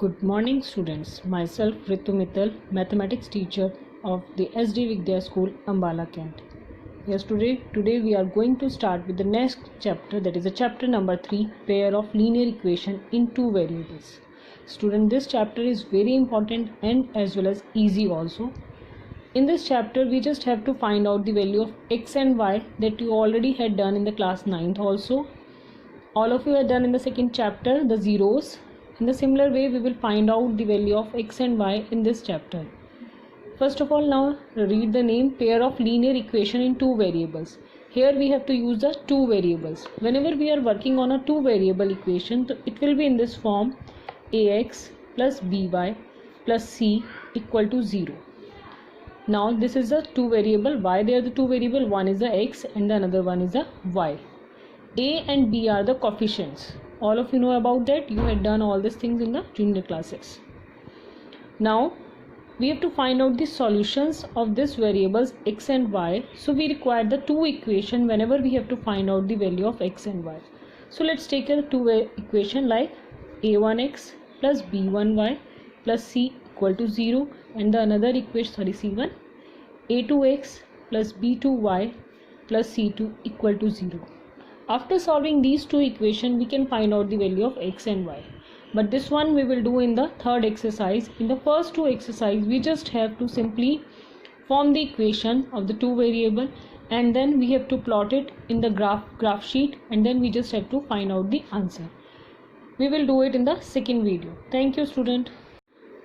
Good morning students, myself Ritu Mittal, mathematics teacher of the SD Vidya School, Ambala Kent. Yes, today we are going to start with the next chapter, that is the chapter number 3, pair of linear equation in two variables. Student, this chapter is very important and as well as easy also. In this chapter we just have to find out the value of x and y that you already had done in the class 9th also. All of you had done in the second chapter the zeros. In the similar way we will find out the value of x and y in this chapter. First of all, now read the name, pair of linear equation in two variables. Here we have to use the two variables. Whenever we are working on a two variable equation, it will be in this form: ax plus by plus c equal to 0. Now this is a two variable. Why they are the two variable? One is the x and the another one is the y. A and b are the coefficients. All of you know about that. You had done all these things in the junior classes. Now we have to find out the solutions of these variables x and y. So we require the two equation whenever we have to find out the value of x and y. So let's take a two equation like a1x plus b1y plus c equal to 0, and the another equation c1, a2x plus b2y plus c2 equal to 0. After solving these two equations, we can find out the value of x and y. But this one we will do in the third exercise. In the first two exercises, we just have to simply form the equation of the two variable, and then we have to plot it in the graph sheet, and then we just have to find out the answer. We will do it in the second video. Thank you, student.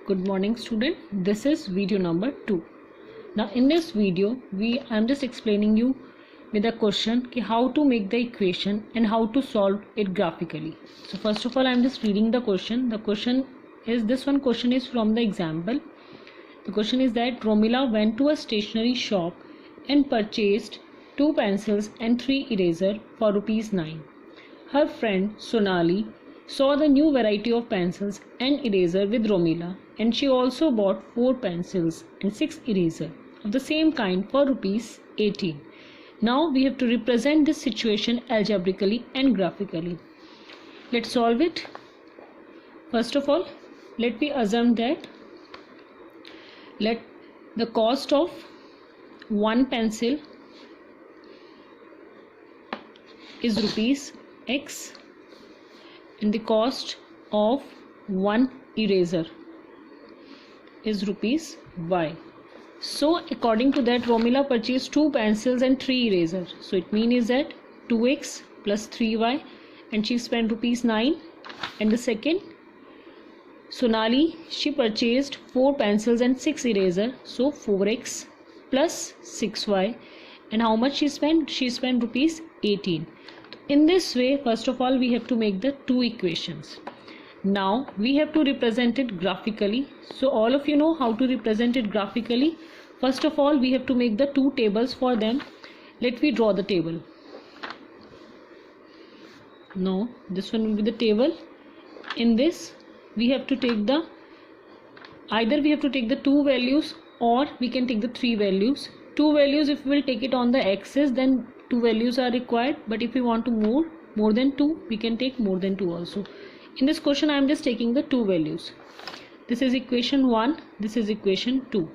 Good morning, student. This is video number 2. Now in this video, I am just explaining you with a question how to make the equation and how to solve it graphically. So first of all, I am just reading the question. The question is, this one question is from the example. The question is that Romila went to a stationery shop and purchased 2 pencils and 3 erasers for ₹9. Her friend Sonali saw the new variety of pencils and eraser with Romila, and she also bought 4 pencils and 6 erasers of the same kind for ₹18. Now we have to represent this situation algebraically and graphically. Let's solve it. First of all, let me assume that let the cost of one pencil is ₹x and the cost of one eraser is ₹y. So according to that, Romila purchased 2 pencils and 3 erasers. So it means that 2x plus 3y, and she spent ₹9. And the second, Sonali, she purchased 4 pencils and 6 erasers. So 4x plus 6y, and how much she spent? She spent ₹18. In this way, first of all, we have to make the two equations. Now we have to represent it graphically. So all of you know how to represent it graphically. First of all, we have to make the two tables for them. Let me draw the table. Now this one will be the table. In this we have to take the, either we have to take the 2 values or we can take the 3 values. 2 values, if we will take it on the axis, then 2 values are required, but if we want to more than 2, we can take more than 2 also. In this question, I am just taking the 2 values. This is equation 1, this is equation 2.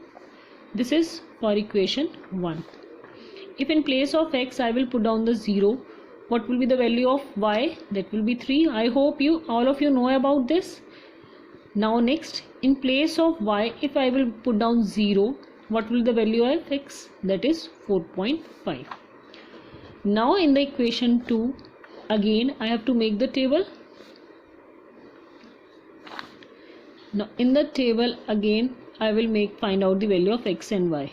This is for equation 1. If in place of x I will put down the 0, what will be the value of y? That will be 3. I hope all of you know about this. Now next, in place of y, if I will put down 0, what will be the value of x? That is 4.5. Now in the equation 2, again I have to make the table. Now in the table again I will find out the value of x and y.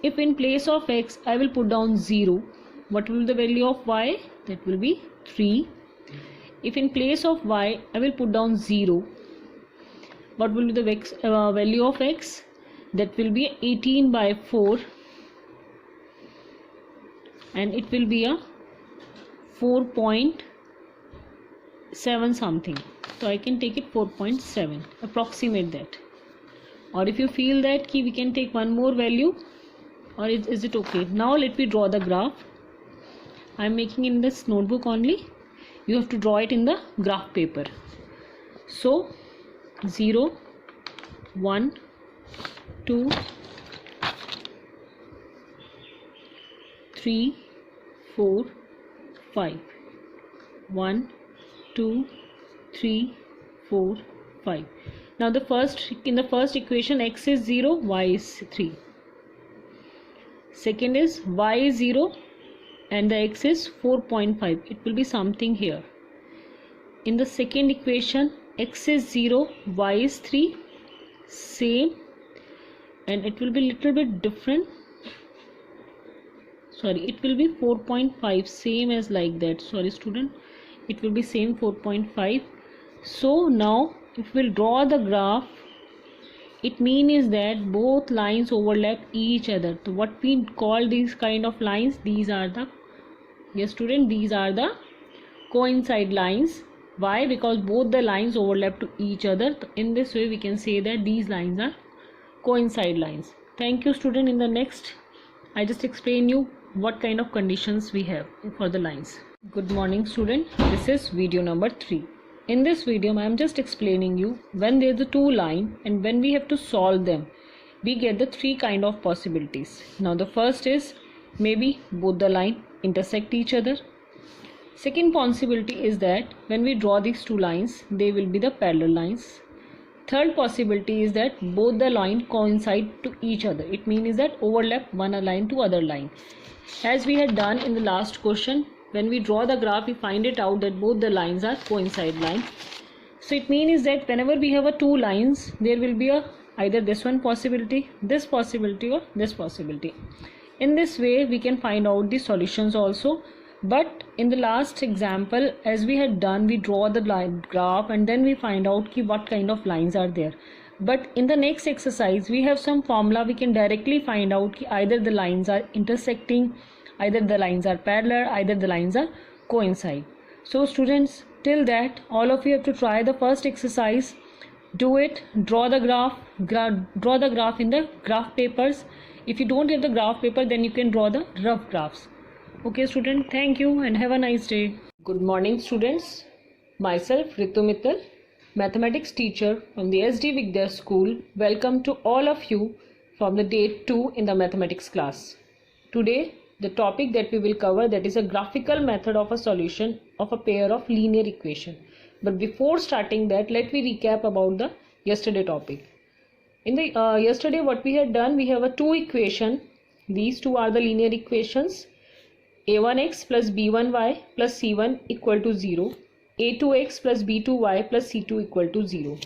If in place of x I will put down 0, what will be the value of y? That will be 3. If in place of y I will put down 0, what will be the value of x? That will be 18 by 4, and it will be a 4.7 something. So I can take it 4.7, approximate that. Or if you feel that we can take one more value, or is it okay? Now let me draw the graph. I am making in this notebook only. You have to draw it in the graph paper. So 0, 1, 2, 3, 4, 5. 1, 2, 3, 4, 5. Now in the first equation x is 0, y is 3. Second is y is 0 and the x is 4.5. It will be something here. In the second equation x is 0, y is 3. Same, and it will be little bit different. Sorry, it will be 4.5, same as like that. Sorry student, it will be same 4.5. So now if we'll draw the graph, it means that both lines overlap each other. So what we call these kind of lines, these are the, yes student, these are the coincide lines. Why? Because both the lines overlap to each other. So in this way we can say that these lines are coincide lines. Thank you student. In the next I just explain you what kind of conditions we have for the lines. Good morning student, this is video number 3. In this video I am just explaining you when there is a two line and when we have to solve them, we get the three kind of possibilities. Now the first is maybe both the line intersect each other. Second possibility is that when we draw these two lines, they will be the parallel lines. Third possibility is that both the line coincide to each other. It means that overlap one line to other line. As we had done in the last question, when we draw the graph, we find it out that both the lines are coincide line. So it means that whenever we have a two lines, there will be either this one possibility, this possibility, or this possibility. In this way, we can find out the solutions also. But in the last example, as we had done, we draw the line graph and then we find out what kind of lines are there. But in the next exercise, we have some formula. We can directly find out either the lines are intersecting, either the lines are parallel, either the lines are coincide. So students, till that, all of you have to try the first exercise. Do it. Draw the graph in the graph papers. If you don't have the graph paper, then you can draw the rough graphs. Okay student, thank you and have a nice day. Good morning students. Myself Ritu Mittal, mathematics teacher from the SD Vidya School. Welcome to all of you from the day 2 in the mathematics class. Today the topic that we will cover, that is a graphical method of a solution of a pair of linear equation. But before starting that, let me recap about the yesterday topic. In the yesterday what we had done, we have a two equation. These two are the linear equations. a1x plus b1y plus c1 equal to 0, a2x plus b2y plus c2 equal to 0.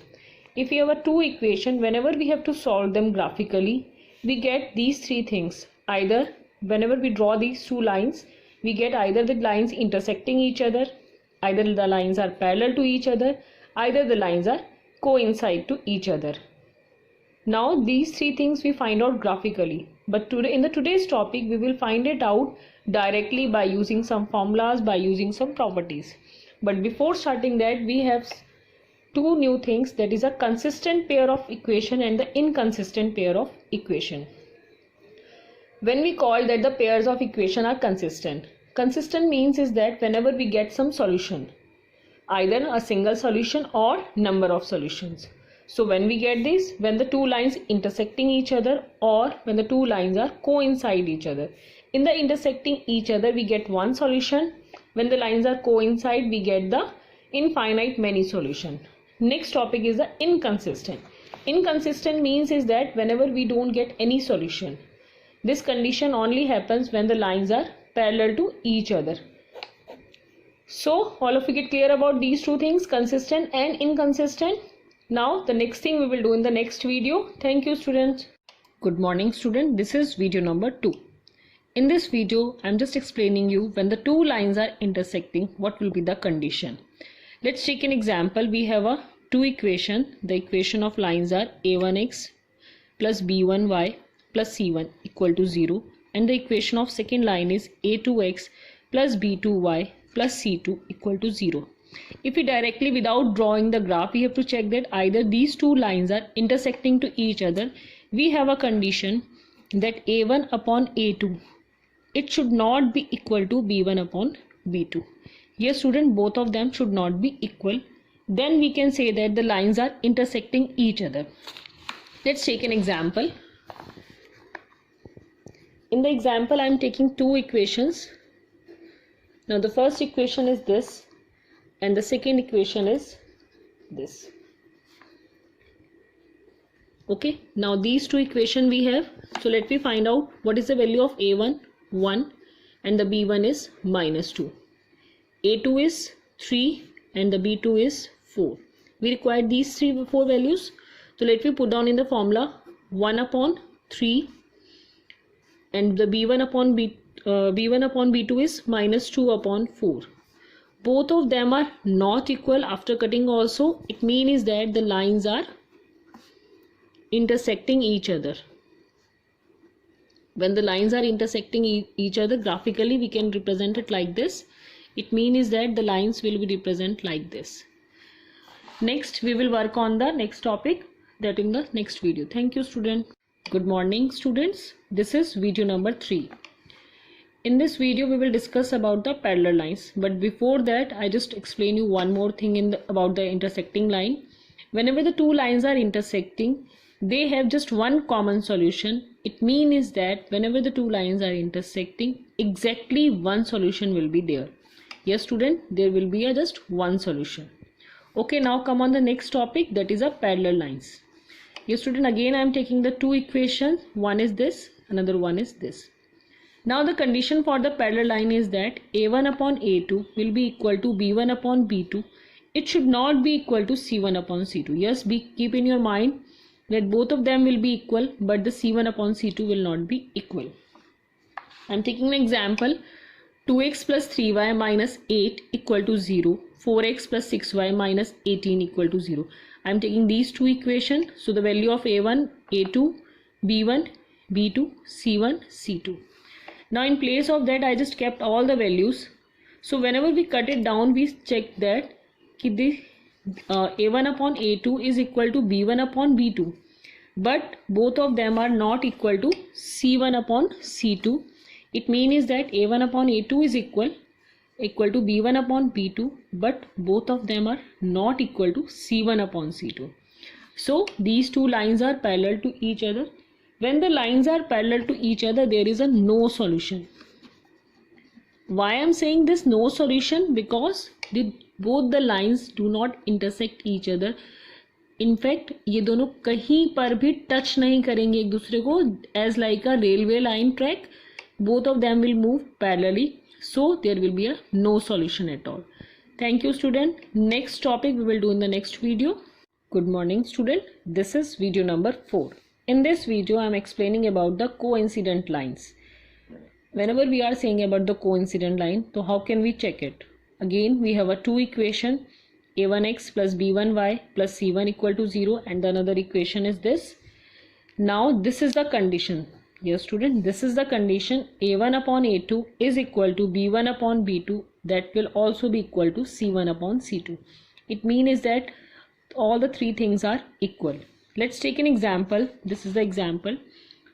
If we have a two equation, whenever we have to solve them graphically, we get these three things. Either whenever we draw these two lines, we get either the lines intersecting each other, either the lines are parallel to each other, either the lines are coincide to each other. Now these three things we find out graphically, but today in today's topic we will find it out directly by using some formulas, by using some properties. But before starting that, we have two new things, that is a consistent pair of equation and the inconsistent pair of equation. When we call that the pairs of equation are consistent, consistent means is that whenever we get some solution, either a single solution or number of solutions. So when we get this, when the two lines intersecting each other or when the two lines are coincide each other. In the intersecting each other, we get one solution. When the lines are coincide, we get the infinite many solution. Next topic is the inconsistent. Inconsistent means is that whenever we don't get any solution. This condition only happens when the lines are parallel to each other. So all of you get clear about these two things, consistent and inconsistent. Now the next thing we will do in the next video. Thank you students. Good morning student. This is video number 2. In this video I am just explaining you when the two lines are intersecting, what will be the condition. Let's take an example. We have a two equation. The equation of lines are a1x plus b1y plus c1 equal to 0, and the equation of second line is a2x plus b2y plus c2 equal to 0. If we directly, without drawing the graph, we have to check that either these two lines are intersecting to each other. We have a condition that a1 upon a2, it should not be equal to b1 upon b2. Yes student, both of them should not be equal. then we can say that the lines are intersecting each other. Let's take an example. In the example, I am taking two equations. Now the first equation is this and the second equation is this. Okay, now these two equations we have. So let me find out what is the value of a1, 1, and the b1 is -2. a2 is 3 and the b2 is 4. We require these 4 values. So let me put down in the formula 1 upon 3 and the b1 upon b2 is -2 upon 4. Both of them are not equal after cutting also. It means that the lines are intersecting each other. When the lines are intersecting each other graphically, we can represent it like this. It means that the lines will be represented like this. Next, we will work on the next topic, that in the next video. Thank you, student. Good morning, students. This is video number 3. In this video, we will discuss about the parallel lines. But before that, I just explain you one more thing about the intersecting line. Whenever the two lines are intersecting, they have just one common solution. It means that whenever the two lines are intersecting, exactly one solution will be there. Yes, student, there will be just one solution. Okay, now come on the next topic, that is a parallel lines. Yes, student, again I am taking the two equations. One is this, another one is this. Now the condition for the parallel line is that a1 upon a2 will be equal to b1 upon b2. It should not be equal to c1 upon c2. Yes, keep in your mind that both of them will be equal, but the c1 upon c2 will not be equal. I am taking an example. 2x plus 3y minus 8 equal to 0. 4x plus 6y minus 18 equal to 0. I am taking these two equations. So the value of a1, a2, b1, b2, c1, c2. Now in place of that, I just kept all the values. So whenever we cut it down, we check that the a1 upon a2 is equal to b1 upon b2. But both of them are not equal to c1 upon c2. It means that a1 upon a2 is equal to b1 upon b2, but both of them are not equal to c1 upon c2. So these two lines are parallel to each other. When the lines are parallel to each other, there is a no solution. Why I am saying this no solution? Because both the lines do not intersect each other. In fact, ये दोनों कहीं पर भी touch नहीं करेंगे एक दूसरे को. As like a railway line track, both of them will move parallelly. So there will be a no solution at all. Thank you, student. Next topic we will do in the next video. Good morning, student. This is video number 4. In this video, I am explaining about the coincident lines. Whenever we are saying about the coincident line, so how can we check it? Again, we have a two equation, a1x plus b1y plus c1 equal to 0, and the another equation is this. Now this is the condition. Yes, student, this is the condition. a1 upon a2 is equal to b1 upon b2. That will also be equal to c1 upon c2. It means that all the three things are equal. Let's take an example. This is the example.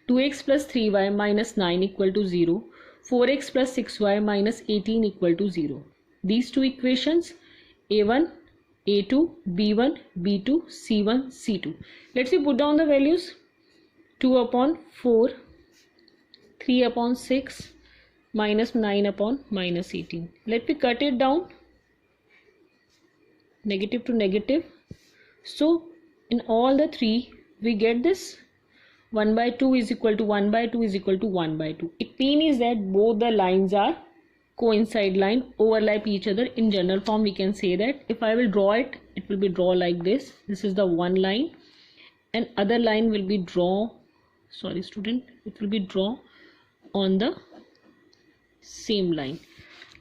2x plus 3y minus 9 equal to 0. 4x plus 6y minus 18 equal to 0. These two equations, a1, a2, b1, b2, c1, c2. Let's put down the values. 2 upon 4, 3 upon 6, minus 9 upon minus 18. Let me cut it down. Negative to negative. So in all the three, we get this 1 by 2 is equal to 1 by 2 is equal to 1 by 2. It means that both the lines are coincide line, overlap each other. In general form, we can say that if I will draw it, it will be draw like this. This is the one line, and other line will be draw. Sorry, student, it will be draw on the same line.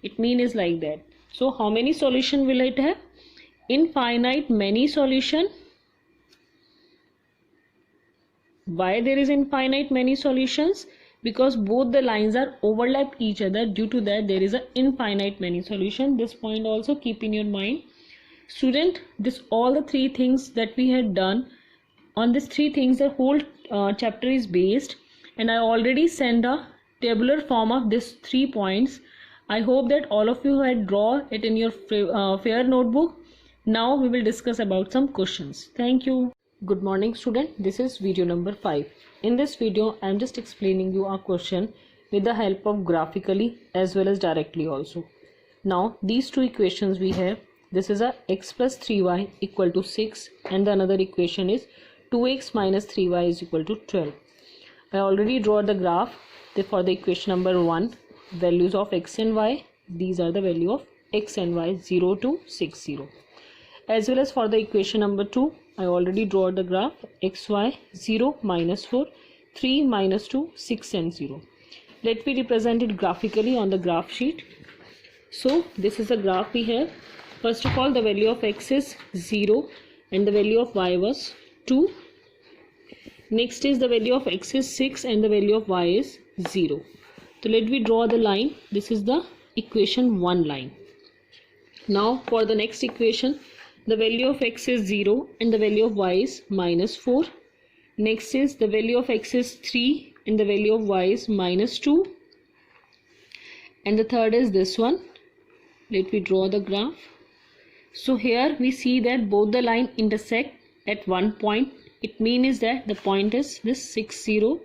It means like that. So how many solution will it have? Infinite many solution. Why there is infinite many solutions? Because both the lines are overlap each other. Due to that, there is an infinite many solution. This point also keep in your mind. Student, this all the three things that we had done, on these three things the whole chapter is based, and I already sent a tabular form of these 3 points. I hope that all of you had draw it in your fair notebook. Now we will discuss about some questions. Thank you. Good morning student. This is video number 5. In this video I am just explaining you a question with the help of graphically as well as directly also. Now these two equations we have. This is a x plus 3y equal to 6 and the another equation is 2x minus 3y is equal to 12. I already draw the graph for the equation number 1. Values of x and y. These are the value of x and y 0 to 6 0. As well as for the equation number 2, I already draw the graph xy 0 minus 4, 3 minus 2, 6 and 0. Let me represent it graphically on the graph sheet. So this is the graph we have. First of all, the value of x is 0 and the value of y was 2. Next is the value of x is 6 and the value of y is 0. So let me draw the line. This is the equation 1 line. Now for the next equation, the value of x is 0 and the value of y is minus 4. Next is the value of x is 3 and the value of y is minus 2. And the third is this one. Let me draw the graph. So here we see that both the line intersect at one point. It means that the point is this 6 0.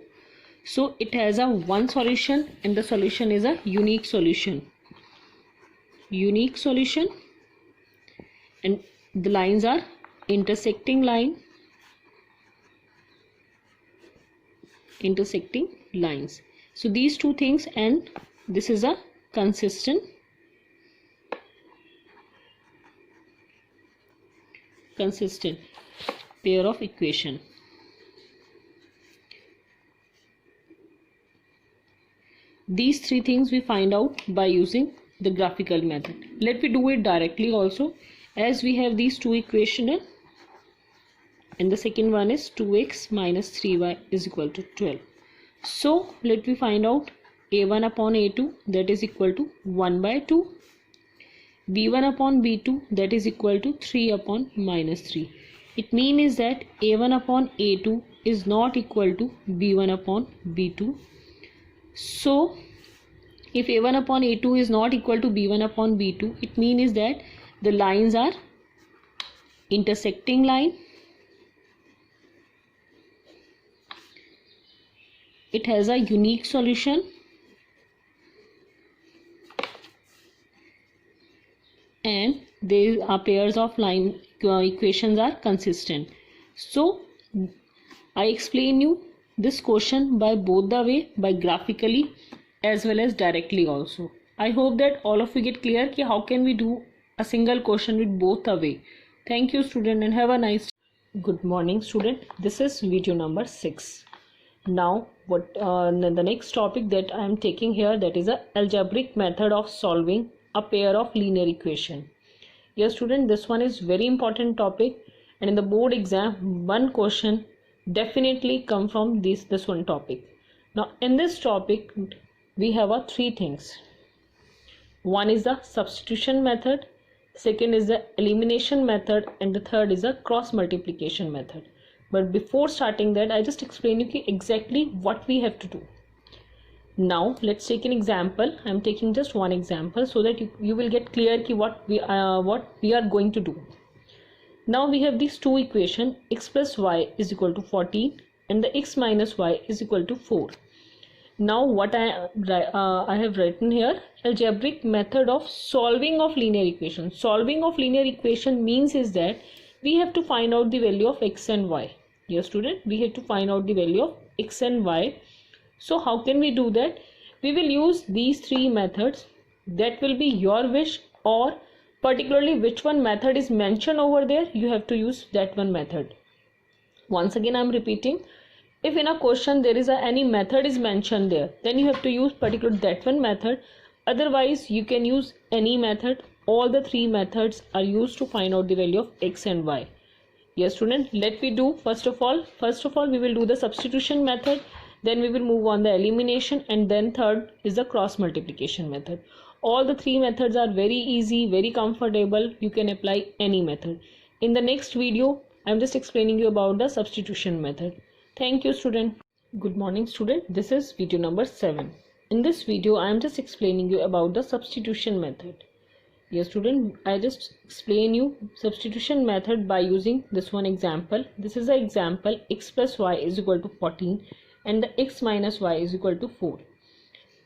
So it has a one solution and the solution is a unique solution. Unique solution, and the lines are intersecting lines. So these two things, and this is a consistent pair of equation. These three things we find out by using the graphical method. Let me do it directly also, as we have these two equations and the second one is 2x minus 3y is equal to 12. So let me find out a1 upon a2, that is equal to 1 by 2, b1 upon b2, that is equal to 3 upon minus 3. It means that a1 upon a2 is not equal to b1 upon b2. So if a1 upon a2 is not equal to b1 upon b2, it means that the lines are intersecting line. It has a unique solution and there are pairs of line equations are consistent. So I explain you this question by both the way, by graphically as well as directly also. I hope that all of you get clear कि how can we do a single question with both the way. Thank you student and have a nice day. Good morning student. This is video number 6. Now the next topic that I am taking here, that is a algebraic method of solving a pair of linear equation. Yes student, this one is very important topic, and in the board exam one question definitely come from this one topic. Now in this topic we have three things. One is the substitution method, second is the elimination method, and the third is the cross multiplication method. But before starting that, I just explain you exactly what we have to do. Now let's take an example. I am taking just one example so that you will get clear what we are going to do. Now we have these two equations, x plus y is equal to 14 and the x minus y is equal to 4. Now what I have written here, algebraic method of solving of linear equation. Solving of linear equation means is that we have to find out the value of x and y. Yes student, we have to find out the value of x and y. So how can we do that? We will use these three methods. That will be your wish, or particularly which one method is mentioned over there, you have to use that one method. Once again I am repeating, if in a question there is any method is mentioned there, then you have to use particular that one method. Otherwise you can use any method. All the three methods are used to find out the value of x and y. Yes student, let me do first of all we will do the substitution method, then we will move on the elimination, and then third is the cross multiplication method. All the three methods are very easy, very comfortable. You can apply any method. In the next video I am just explaining you about the substitution method. Thank you student. Good morning student. This is video number 7. In this video I am just explaining you about the substitution method. Yes student, I just explain you substitution method by using this one example. This is the example x plus y is equal to 14 and the x minus y is equal to 4.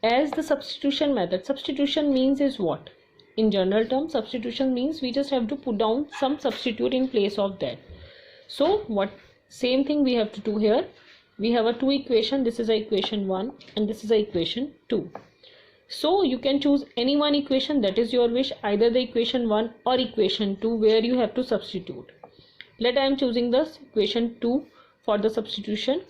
As the substitution method, substitution means is what? In general terms, substitution means we just have to put down some substitute in place of that. So what same thing we have to do here. We have a two equation. This is a equation 1 and this is a equation 2. So you can choose any one equation, that is your wish, either the equation 1 or equation 2 where you have to substitute. Let I am choosing this equation 2 for the substitution.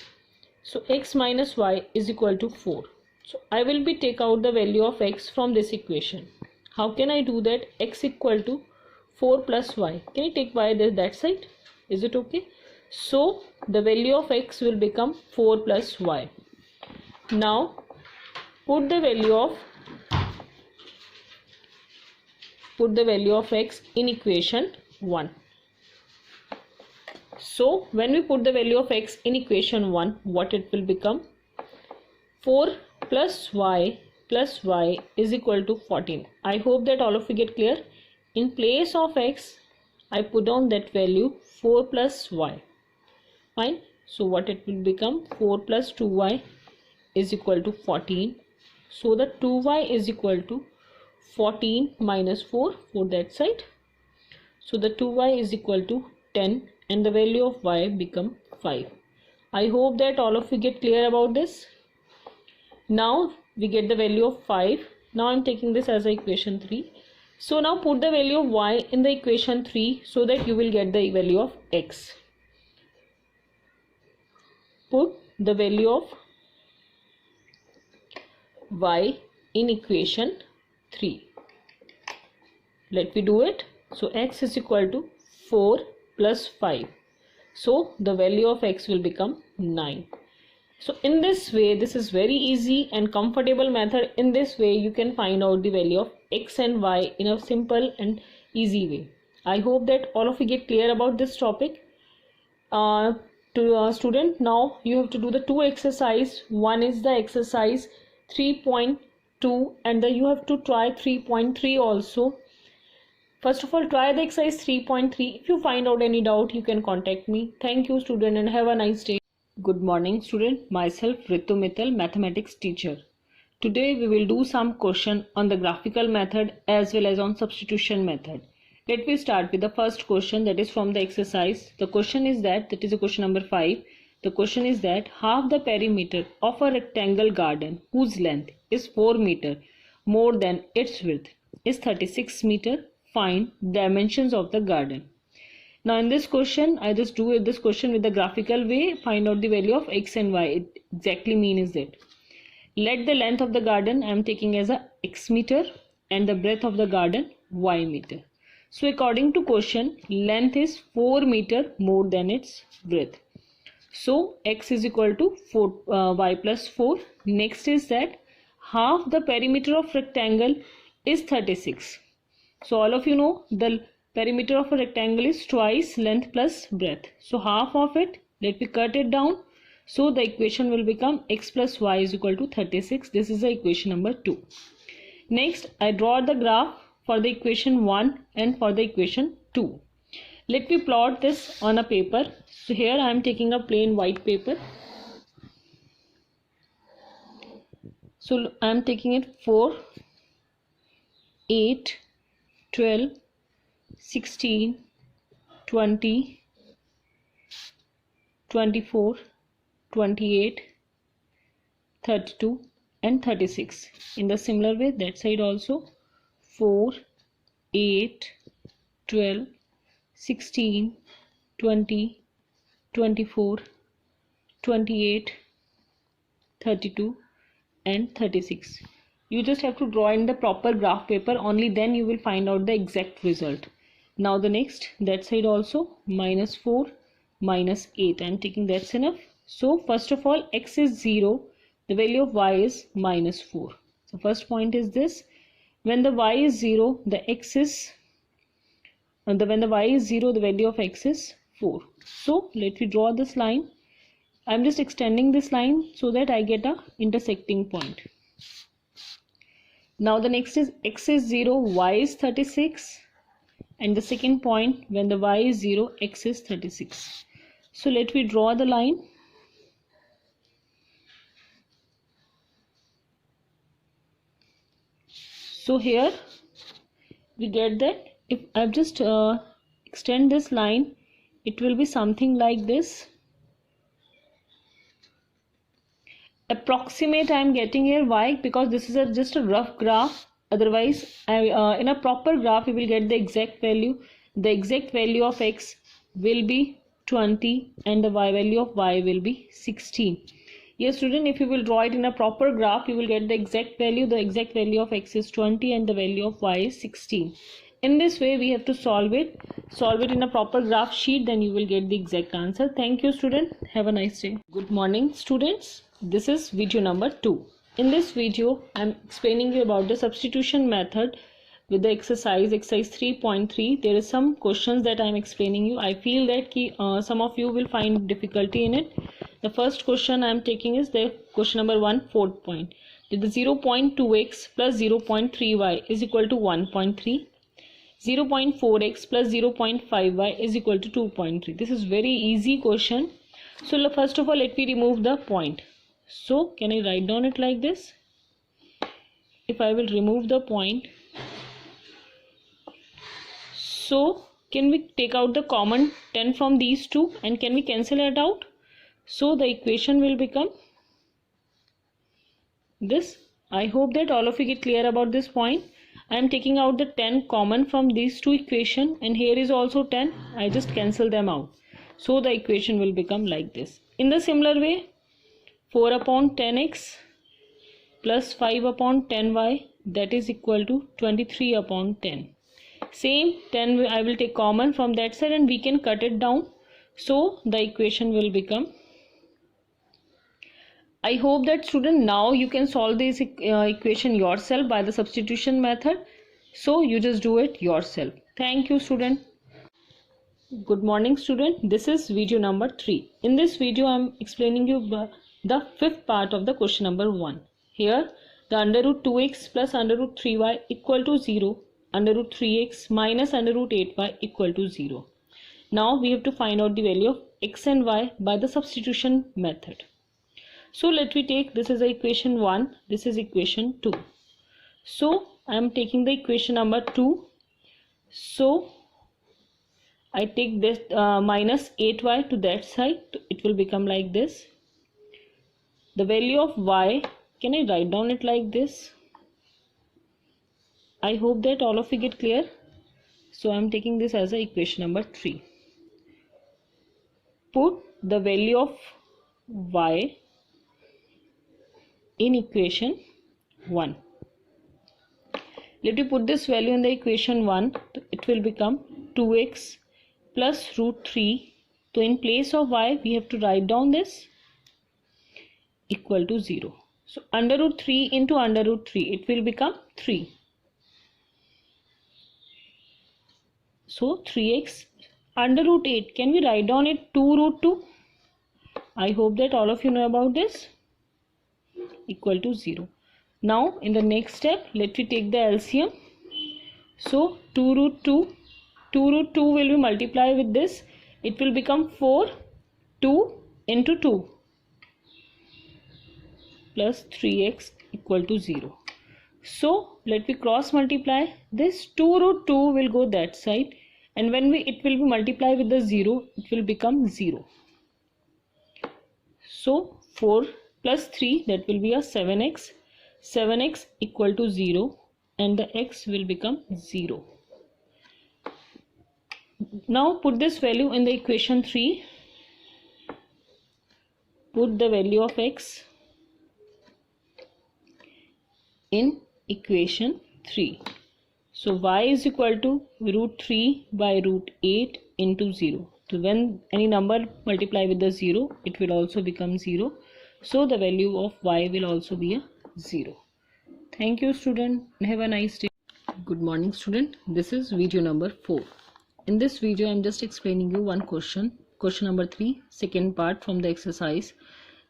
So x minus y is equal to 4. So I will be take out the value of x from this equation. How can I do that? X equal to 4 plus y. Can I take y that side? Is it okay? So the value of x will become 4 plus y. Now put the value of x in equation 1. So when we put the value of x in equation 1, what it will become? 4 plus y is equal to 14. I hope that all of you get clear. In place of x, I put on that value 4 plus y. Fine. So what it will become? 4 plus 2y is equal to 14. So the 2y is equal to 14 minus 4 for that side. So the 2y is equal to 10 and the value of y become 5. I hope that all of you get clear about this. Now we get the value of 5. Now I am taking this as a equation 3. So now put the value of y in the equation 3 so that you will get the value of x. Put the value of y in equation 3. Let me do it. So x is equal to 4 plus 5. So the value of x will become 9. So in this way, this is very easy and comfortable method. In this way, you can find out the value of x and y in a simple and easy way. I hope that all of you get clear about this topic. Student, now you have to do the two exercise. One is the exercise 3.2 and then you have to try 3.3 also. First of all, try the exercise 3.3. If you find out any doubt, you can contact me. Thank you student and have a nice day. Good morning student, myself Ritu Mittal, mathematics teacher. Today we will do some question on the graphical method as well as on substitution method. Let me start with the first question, that is from the exercise. The question is that is a question number 5. The question is that half the perimeter of a rectangle garden whose length is 4 meter more than its width is 36 meter. Find dimensions of the garden. Now in this question, I just do this question with the graphical way. Find out the value of x and y. It exactly means that. Let the length of the garden I am taking as a x meter and the breadth of the garden y meter. So according to question, length is 4 meter more than its breadth. So x is equal to 4 y plus 4. Next is that half the perimeter of rectangle is 36. So all of you know the perimeter of a rectangle is twice length plus breadth. So half of it, let me cut it down. So the equation will become x plus y is equal to 36. This is the equation number 2. Next, I draw the graph for the equation 1 and for the equation 2. Let me plot this on a paper. So here I am taking a plain white paper. So I am taking it 4, 8, 12, 16, 20, 24, 28, 32 and 36. In the similar way, that side also 4, 8, 12, 16, 20, 24, 28, 32 and 36. You just have to draw in the proper graph paper, only then you will find out the exact result. Now the next, that side also minus 4, minus 8. I am taking that's enough. So first of all, x is 0, the value of y is minus 4. So first point is this, when the y is 0, the x is, when the y is 0, the value of x is 4. So let me draw this line. I am just extending this line so that I get a intersecting point. Now the next is x is 0, y is 36, and the second point, when the y is 0, x is 36. So let me draw the line. So here we get that if I've just extend this line, it will be something like this. Approximate I am getting here. Why? Because this is just a rough graph. Otherwise, in a proper graph, we will get the exact value. The exact value of x will be 20 and the y value of y will be 16. Yes, student, if you will draw it in a proper graph, you will get the exact value. The exact value of x is 20 and the value of y is 16. In this way, we have to solve it. Solve it in a proper graph sheet, then you will get the exact answer. Thank you, student. Have a nice day. Good morning, students. This is video number 2. In this video, I am explaining you about the substitution method with the exercise 3.3. There is some questions that I am explaining you. I feel that some of you will find difficulty in it. The first question I am taking is the question number 1, fourth point. Did the 0.2x plus 0.3y is equal to 1.3? 0.4x plus 0.5y is equal to 2.3. This is very easy question. So first of all, let me remove the point. So can I write down it like this? If I will remove the point, so can we take out the common 10 from these two and can we cancel it out? So the equation will become this. I hope that all of you get clear about this point. I am taking out the 10 common from these two equations, and here is also 10. I just cancel them out. So the equation will become like this. In the similar way, 4 upon 10x plus 5 upon 10y, that is equal to 23 upon 10. Same 10 I will take common from that side and we can cut it down. So the equation will become. I hope that student now you can solve this equation yourself by the substitution method. So you just do it yourself. Thank you, student. Good morning, student. This is video number 3. In this video I am explaining you the fifth part of the question number 1. Here the under root 2x plus under root 3y equal to 0, under root 3x minus under root 8y equal to 0. Now we have to find out the value of x and y by the substitution method. So let me take, this is the equation 1, this is equation 2. So I am taking the equation number 2. So I take this minus 8y to that side, it will become like this. The value of y, can I write down it like this? I hope that all of you get clear. So I am taking this as a equation number 3. Put the value of y in equation 1. Let me put this value in the equation 1. It will become 2x plus root 3. So in place of y, we have to write down this equal to 0. So under root 3 into under root 3, it will become 3. So 3x under root 8, can we write down it 2 root 2? I hope that all of you know about this. Equal to 0. Now in the next step, let me take the LCM. So 2 root 2 will be multiplied with this. It will become 4, 2 into 2 plus 3x equal to 0. So let me cross multiply. This 2 root 2 will go that side, and when it will be multiplied with the 0, it will become 0. So 4 plus 3, that will be a 7x. 7x equal to 0 and the x will become 0. Now put this value in the equation 3. Put the value of x in equation 3. So y is equal to root 3 by root 8 into 0. So when any number multiply with the 0, it will also become 0. So the value of y will also be a 0. Thank you, student, and have a nice day. Good morning, student. This is video number 4. In this video I am just explaining you one question. Question number 3, second part from the exercise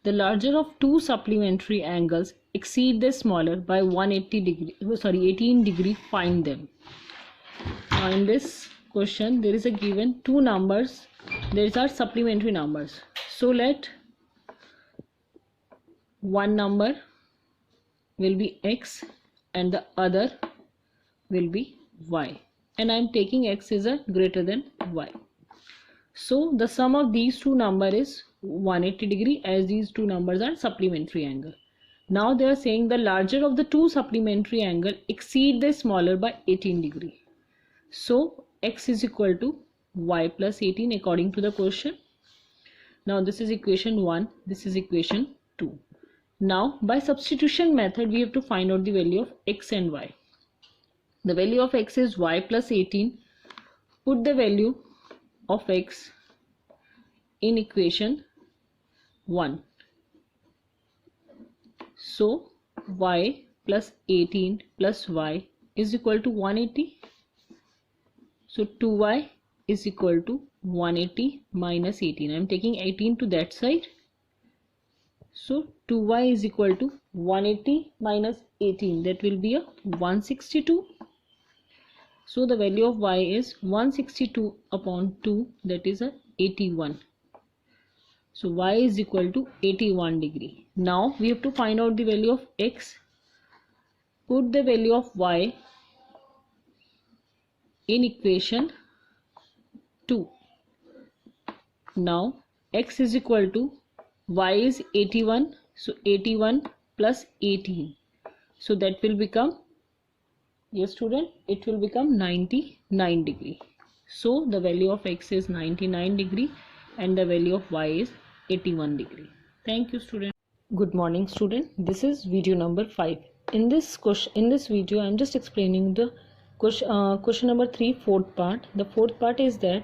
the larger of two supplementary angles exceed the smaller by 18 degree, find them. Now in this question there is a given two numbers, there are supplementary numbers. So let one number will be x and the other will be y, and I am taking x is a greater than y. So the sum of these two numbers is 180 degree, as these two numbers are supplementary angle. Now they are saying the larger of the two supplementary angle exceed the smaller by 18 degree. So x is equal to y plus 18 according to the question. Now this is equation 1, this is equation 2. Now by substitution method we have to find out the value of x and y. The value of x is y plus 18. Put the value of x in equation 1. So y plus 18 plus y is equal to 180. So 2y is equal to 180 minus 18. I am taking 18 to that side. So 2y is equal to 180 minus 18. That will be a 162. So the value of y is 162 upon 2, that is a 81. So y is equal to 81 degree. Now we have to find out the value of x. Put the value of y in equation 2. Now x is equal to y is 81, so 81 plus 18. So that will become, yes student, it will become 99 degree. So the value of x is 99 degree and the value of y is 81 degree. Thank you student. Good morning student. This is video number 5. In this video I am just explaining the question number 3, fourth part. The fourth part is that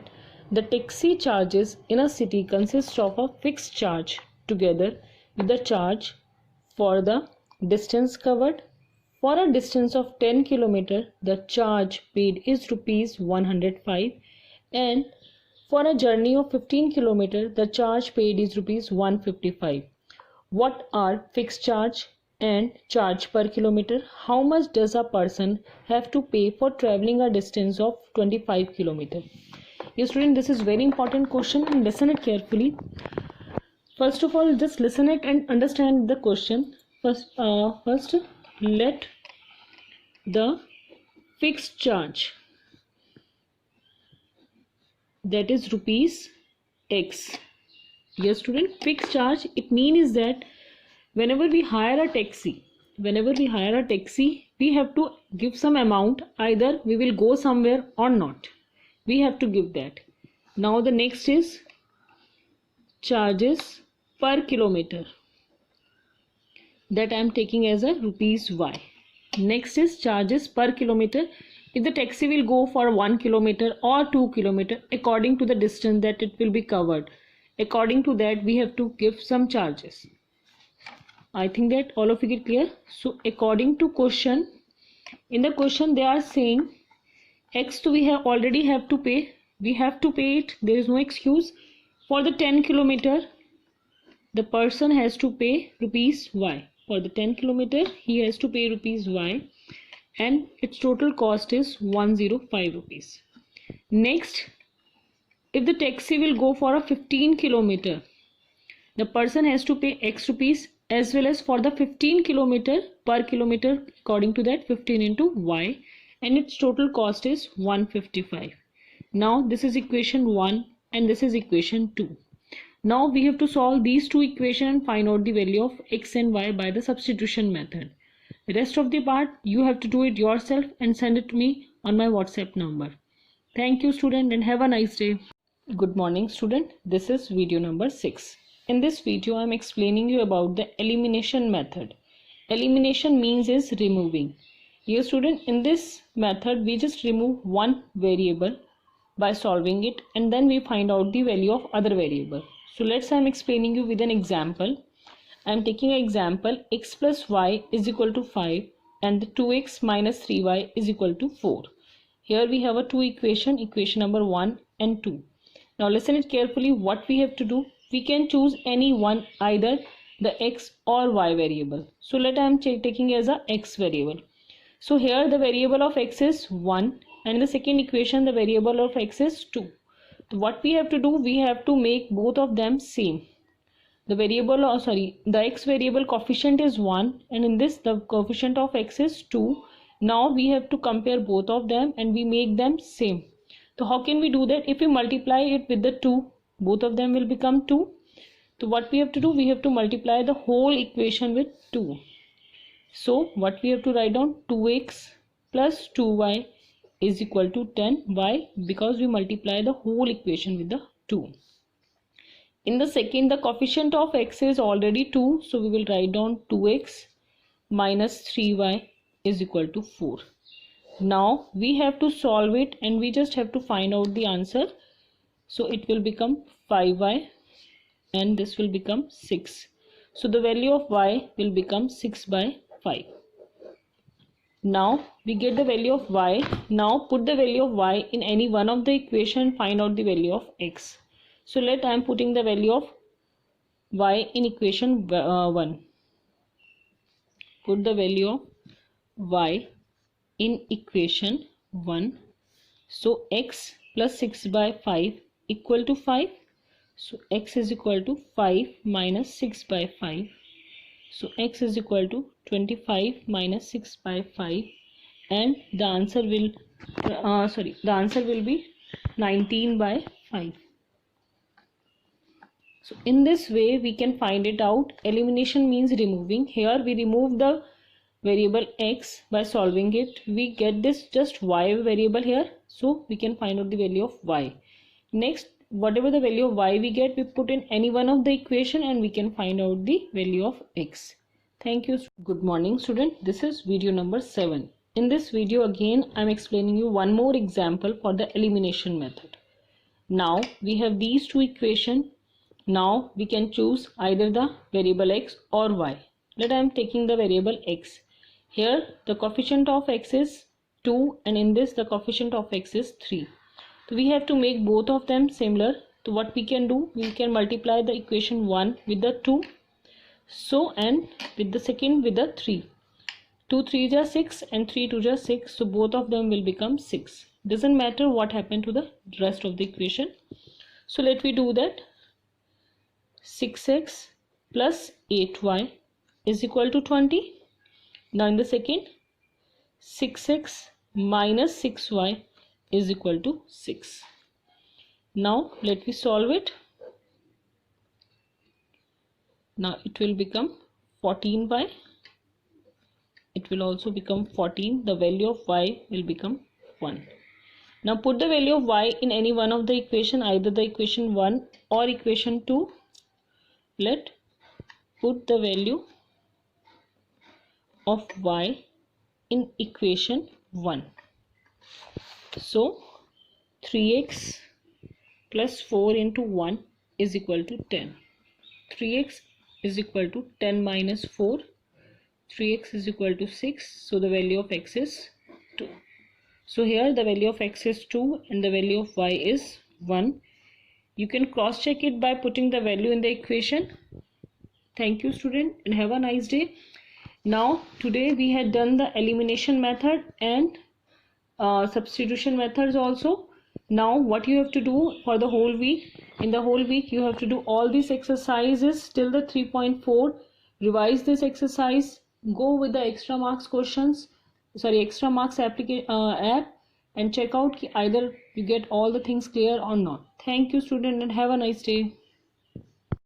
the taxi charges in a city consist of a fixed charge together with the charge for the distance covered. For a distance of 10 km, the charge paid is rupees 105, and for a journey of 15 km, the charge paid is rupees 155. What are fixed charge and charge per kilometer? How much does a person have to pay for traveling a distance of 25 km? Yes student, this is very important question and listen it carefully. First of all, just listen it and understand the question. First let the fixed charge, that is rupees x. Yes student, fixed charge, it means that whenever we hire a taxi, we have to give some amount. Either we will go somewhere or not, we have to give that. Now the next is charges per kilometer, that I am taking as a rupees y. Next is charges per kilometer. If the taxi will go for 1 km or 2 km, according to the distance that it will be covered, according to that we have to give some charges. I think that all of you get clear. So according to question, in the question they are saying x to we already have to pay. We have to pay it. There is no excuse. For the 10 km, the person has to pay rupees y. For the 10 km, he has to pay rupees y, and its total cost is 105 rupees. Next, if the taxi will go for a 15 km, the person has to pay x rupees, as well as for the 15 km per kilometer, according to that 15 into y, and its total cost is 155. Now this is equation 1 and this is equation 2. Now we have to solve these two equations and find out the value of x and y by the substitution method. The rest of the part you have to do it yourself and send it to me on my WhatsApp number. Thank you student and have a nice day. Good morning student. This is video number 6. In this video I am explaining you about the elimination method. Elimination means is removing. Here student, in this method we just remove one variable by solving it, and then we find out the value of other variable. So let's say I am explaining you with an example. I am taking an example, x plus y is equal to 5 and the 2x minus 3y is equal to 4. Here we have a two equation number 1 and 2. Now listen it carefully what we have to do. We can choose any one, either the x or y variable. So let I am taking as a x variable. So here the variable of x is 1 and in the second equation the variable of x is 2. So what we have to do, we have to make both of them same. The variable, the x variable coefficient is 1 and in this the coefficient of x is 2. Now we have to compare both of them and we make them same. So how can we do that? If we multiply it with the 2, both of them will become 2. So what we have to do, we have to multiply the whole equation with 2. So what we have to write down, 2x plus 2y is equal to 10. Why? Because we multiply the whole equation with the 2. In the second, the coefficient of x is already 2. So we will write down 2x minus 3y is equal to 4. Now we have to solve it and we just have to find out the answer. So it will become 5y and this will become 6. So the value of y will become 6 by 5. Now we get the value of y. Now put the value of y in any one of the equation, find out the value of x. So let I am putting the value of y in equation 1. Put the value of y in equation 1. So x plus 6 by 5 equal to 5. So x is equal to 5 minus 6 by 5. So x is equal to 25 minus 6 by 5 and the answer will be 19 by 5. So in this way we can find it out. Elimination means removing. Here we remove the variable x by solving it. We get this just y variable here. So we can find out the value of y. Next, whatever the value of y we get, we put in any one of the equation and we can find out the value of x. Thank you. Good morning student. This is video number 7. In this video again I am explaining you one more example for the elimination method. Now we have these two equations. Now we can choose either the variable x or y. Let I am taking the variable x. Here the coefficient of x is 2 and in this the coefficient of x is 3. So we have to make both of them similar. So what we can do, we can multiply the equation 1 with the 2. So and with the second with the 3. 2 3 are 6 and 3 2 are 6. So both of them will become 6. Doesn't matter what happened to the rest of the equation. So let me do that. 6x plus 8y is equal to 20. Now in the second, 6x minus 6y is equal to 6. Now let me solve it. Now it will become 14y. It will also become 14. The value of y will become 1. Now put the value of y in any one of the equation, either the equation 1 or equation 2. Let put the value of y in equation 1. So 3x plus 4 into 1 is equal to 10. 3x is equal to 10 minus 4. 3x is equal to 6. So the value of x is 2. So here the value of x is 2 and the value of y is 1. You can cross check it by putting the value in the equation. Thank you student and have a nice day. Now today we had done the elimination method and substitution methods also. Now what you have to do for the whole week, in the whole week you have to do all these exercises till the 3.4. Revise this exercise, go with the extra marks questions, extra marks app and check out either you get all the things clear or not. Thank you student and have a nice day.